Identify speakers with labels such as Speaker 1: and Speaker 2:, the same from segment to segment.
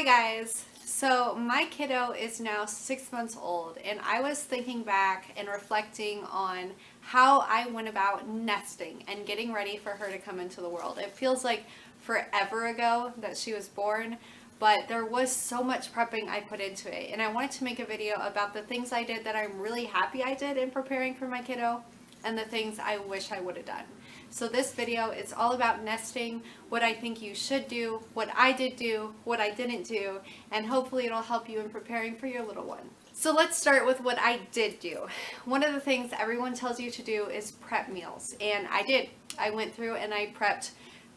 Speaker 1: Guys, so my kiddo is now 6 months old, and I was thinking back and reflecting on how I went about nesting and getting ready for her to come into the world. It feels like forever ago that she was born, but there was so much prepping I put into it, and I wanted to make a video about the things I did that I'm really happy I did in preparing for my kiddo and the things I wish I would have done. So this video is all about nesting, what I think you should do, what I did do, what I didn't do, and hopefully it'll help you in preparing for your little one. So let's start with what I did do. One of the things everyone tells you to do is prep meals, and I did. I went through and I prepped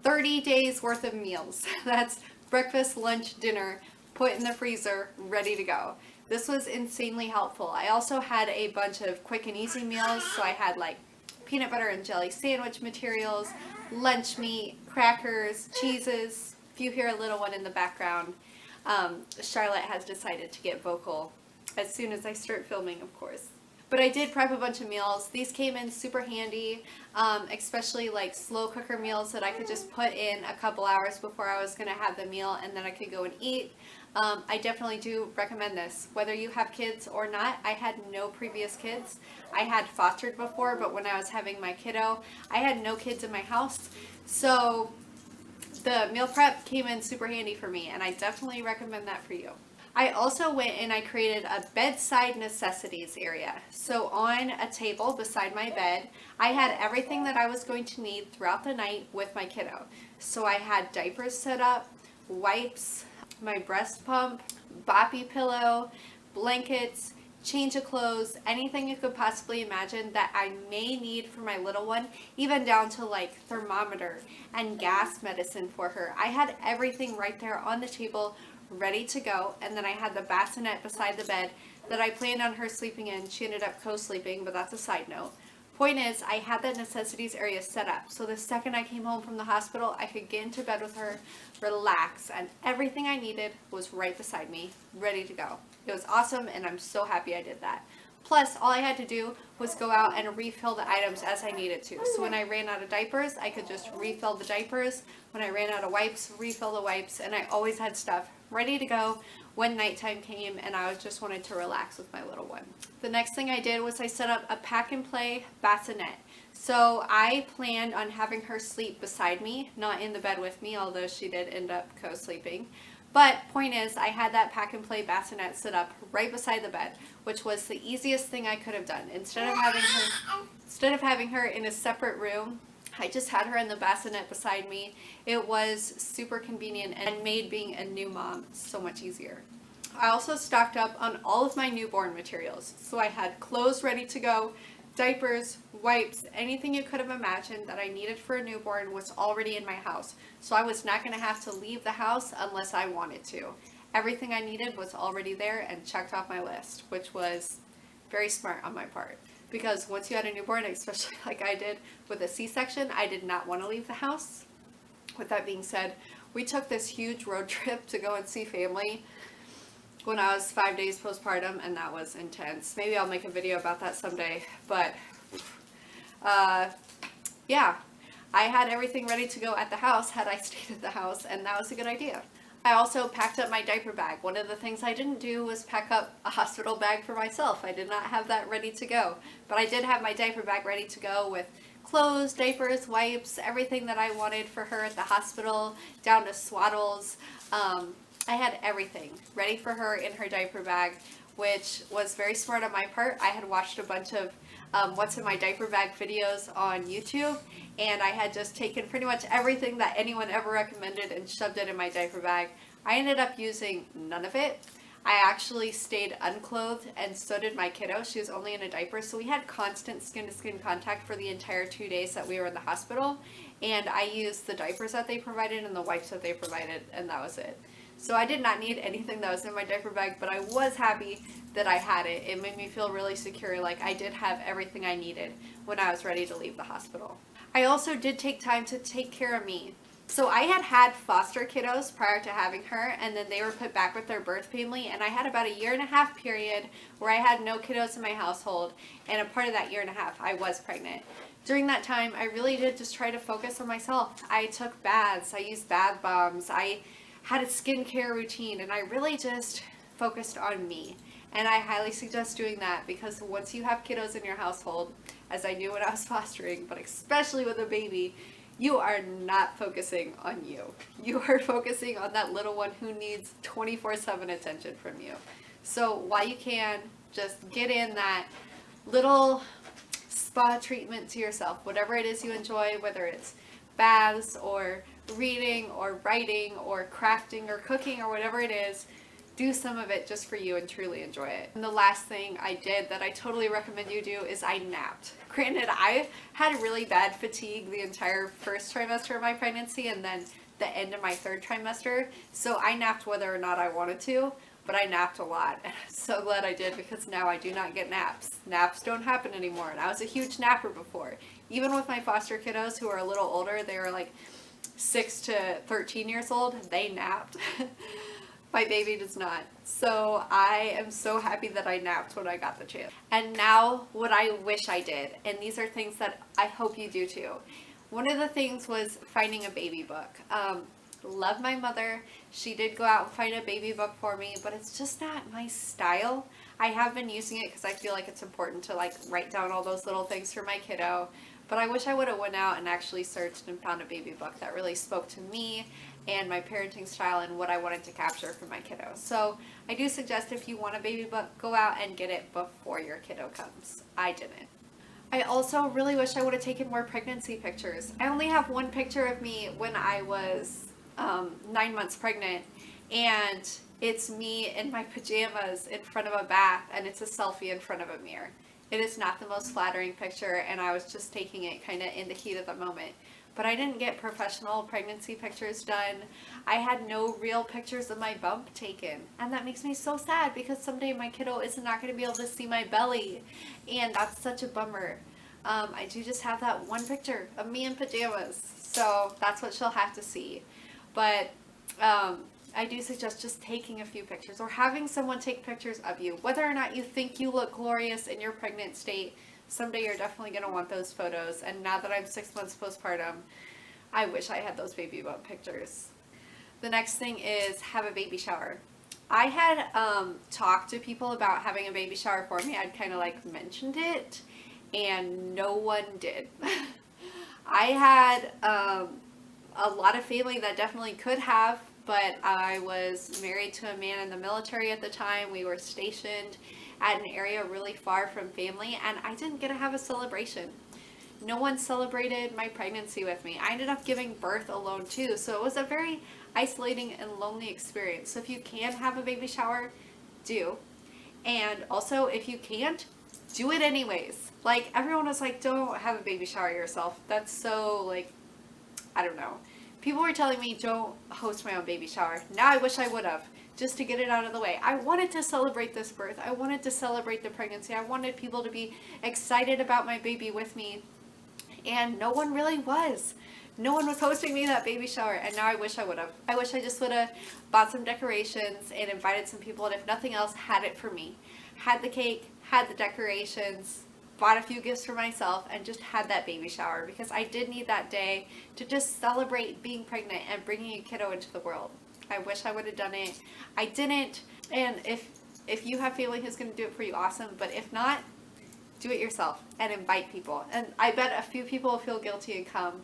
Speaker 1: 30 days worth of meals. That's breakfast, lunch, dinner, put in the freezer, ready to go. This was insanely helpful. I also had a bunch of quick and easy meals, so I had like peanut butter and jelly sandwich materials, lunch meat, crackers, cheeses. If you hear a little one in the background, Charlotte has decided to get vocal as soon as I start filming, of course. But I did prep a bunch of meals. These came in super handy, especially like slow cooker meals that I could just put in a couple hours before I was going to have the meal, and then I could go and eat. I definitely do recommend this, whether you have kids or not. I had no previous kids. I had fostered before, but when I was having my kiddo, I had no kids in my house. So the meal prep came in super handy for me, and I definitely recommend that for you. I also went and I created a bedside necessities area. So on a table beside my bed, I had everything that I was going to need throughout the night with my kiddo. So I had diapers set up, wipes, my breast pump, boppy pillow, blankets, change of clothes, anything you could possibly imagine that I may need for my little one, even down to like thermometer and gas medicine for her. I had everything right there on the table, ready to go. And then I had the bassinet beside the bed that I planned on her sleeping in. She ended up co-sleeping, but that's a side note. Point is, I had that necessities area set up, so the second I came home from the hospital, I could get into bed with her, relax, and everything I needed was right beside me, ready to go. It was awesome, and I'm so happy I did that. Plus, all I had to do was go out and refill the items as I needed to. So when I ran out of diapers, I could just refill the diapers. When I ran out of wipes, refill the wipes, and I always had stuff ready to go when nighttime came and I just wanted to relax with my little one. The next thing I did was I set up a pack and play bassinet. So I planned on having her sleep beside me, not in the bed with me, although she did end up co-sleeping. But point is, I had that pack and play bassinet set up right beside the bed, which was the easiest thing I could have done. Instead of having her in a separate room, I just had her in the bassinet beside me. It was super convenient and made being a new mom so much easier. I also stocked up on all of my newborn materials. So I had clothes ready to go, diapers, wipes, anything you could have imagined that I needed for a newborn was already in my house. So I was not going to have to leave the house unless I wanted to. Everything I needed was already there and checked off my list, which was very smart on my part. Because once you had a newborn, especially like I did with a C-section, I did not want to leave the house. With that being said, we took this huge road trip to go and see family when I was 5 days postpartum, and that was intense. Maybe I'll make a video about that someday, but yeah, I had everything ready to go at the house had I stayed at the house, and that was a good idea. I also packed up my diaper bag. One of the things I didn't do was pack up a hospital bag for myself. I did not have that ready to go, but I did have my diaper bag ready to go with clothes, diapers, wipes, everything that I wanted for her at the hospital, down to swaddles. I had everything ready for her in her diaper bag, which was very smart on my part. I had watched a bunch of what's in my diaper bag videos on YouTube, and I had just taken pretty much everything that anyone ever recommended and shoved it in my diaper bag. I ended up using none of it. I actually stayed unclothed, and so did my kiddo. She was only in a diaper, so we had constant skin-to-skin contact for the entire 2 days that we were in the hospital, and I used the diapers that they provided and the wipes that they provided, and that was it. So I did not need anything that was in my diaper bag, but I was happy that I had it. It made me feel really secure, like I did have everything I needed when I was ready to leave the hospital. I also did take time to take care of me. So I had foster kiddos prior to having her, and then they were put back with their birth family, and I had about a 1.5 year period where I had no kiddos in my household, and a part of that 1.5 years I was pregnant. During that time, I really did just try to focus on myself. I took baths, I used bath bombs, I had a skincare routine, and I really just focused on me. And I highly suggest doing that, because once you have kiddos in your household, as I knew when I was fostering, but especially with a baby, you are not focusing on you. You are focusing on that little one who needs 24/7 attention from you. So while you can, just get in that little spa treatment to yourself, whatever it is you enjoy, whether it's baths or reading or writing or crafting or cooking or whatever it is. Do some of it just for you and truly enjoy it. And the last thing I did that I totally recommend you do is I napped. Granted, I had really bad fatigue the entire first trimester of my pregnancy and then the end of my third trimester. So I napped whether or not I wanted to, but I napped a lot. And I'm so glad I did, because now I do not get naps. Naps don't happen anymore. And I was a huge napper before. Even with my foster kiddos who are a little older, they were like 6 to 13 years old, they napped. My baby does not. So I am so happy that I napped when I got the chance. And now what I wish I did, and these are things that I hope you do too. One of the things was finding a baby book. Love my mother. She did go out and find a baby book for me, but it's just not my style. I have been using it because I feel like it's important to like write down all those little things for my kiddo. But I wish I would have went out and actually searched and found a baby book that really spoke to me and my parenting style and what I wanted to capture for my kiddo. So I do suggest, if you want a baby book, go out and get it before your kiddo comes. I didn't. I also really wish I would have taken more pregnancy pictures. I only have one picture of me when I was 9 months pregnant, and it's me in my pajamas in front of a bath, and it's a selfie in front of a mirror. It is not the most flattering picture, and I was just taking it kind of in the heat of the moment. But I didn't get professional pregnancy pictures done. I had no real pictures of my bump taken. And that makes me so sad, because someday my kiddo is not going to be able to see my belly. And that's such a bummer. I do just have that one picture of me in pajamas. So that's what she'll have to see. But I do suggest just taking a few pictures, or having someone take pictures of you. Whether or not you think you look glorious in your pregnant state, someday you're definitely going to want those photos. And now that I'm 6 months postpartum, I wish I had those baby bump pictures. The next thing is have a baby shower. I had talked to people about having a baby shower for me. I'd kind of like mentioned it, and no one did. I had a lot of family that definitely could have, but I was married to a man in the military at the time. We were stationed at an area really far from family, and I didn't get to have a celebration. No one celebrated my pregnancy with me. I ended up giving birth alone too, so it was a very isolating and lonely experience. So if you can have a baby shower, do. And also, if you can't, do it anyways. Like, everyone was like, don't have a baby shower yourself. That's so, like, I don't know. People were telling me, don't host my own baby shower. Now I wish I would have, just to get it out of the way. I wanted to celebrate this birth. I wanted to celebrate the pregnancy. I wanted people to be excited about my baby with me. And no one really was. No one was hosting me that baby shower, and now I wish I would have. I wish I just would have bought some decorations and invited some people, and if nothing else, had it for me. Had the cake, had the decorations, bought a few gifts for myself, and just had that baby shower, because I did need that day to just celebrate being pregnant and bringing a kiddo into the world. I wish I would have done it. I didn't, and if you have family who's going to do it for you, awesome, but if not, do it yourself and invite people. And I bet a few people will feel guilty and come.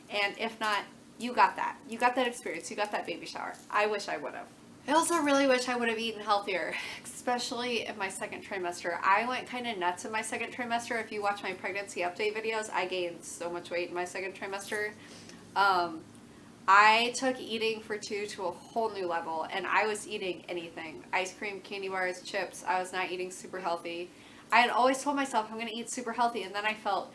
Speaker 1: And if not, you got that. You got that experience. You got that baby shower. I wish I would have. I also really wish I would have eaten healthier, especially in my second trimester. I went kind of nuts in my second trimester. If you watch my pregnancy update videos, I gained so much weight in my second trimester. I took eating for 2 to a whole new level, and I was eating anything. Ice cream, candy bars, chips. I was not eating super healthy. I had always told myself I'm going to eat super healthy, and then I felt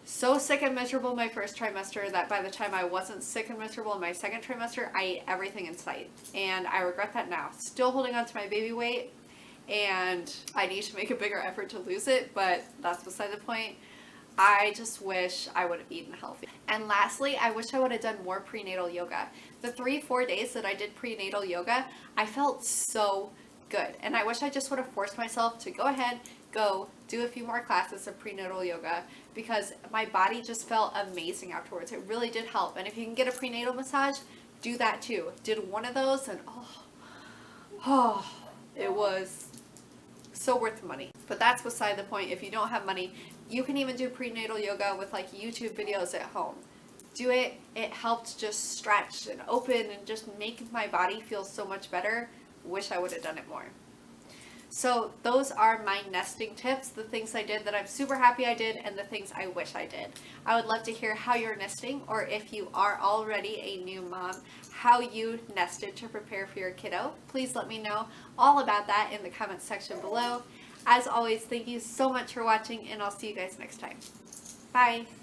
Speaker 1: so sick and miserable in my first trimester that by the time I wasn't sick and miserable in my second trimester, I ate everything in sight. And I regret that now. Still holding on to my baby weight, and I need to make a bigger effort to lose it, but that's beside the point. I just wish I would have eaten healthy. And lastly, I wish I would have done more prenatal yoga. The 3-4 days that I did prenatal yoga, I felt so good. And I wish I just would have forced myself to go ahead, go do a few more classes of prenatal yoga, because my body just felt amazing afterwards. It really did help. And if you can get a prenatal massage, do that too. Did one of those and oh, it was so worth the money. But that's beside the point. If you don't have money, you can even do prenatal yoga with like YouTube videos at home. Do it. It helped just stretch and open and just make my body feel so much better. Wish I would have done it more. So those are my nesting tips, the things I did that I'm super happy I did and the things I wish I did. I would love to hear how you're nesting, or if you are already a new mom, how you nested to prepare for your kiddo. Please let me know all about that in the comments section below. As always, thank you so much for watching, and I'll see you guys next time. Bye.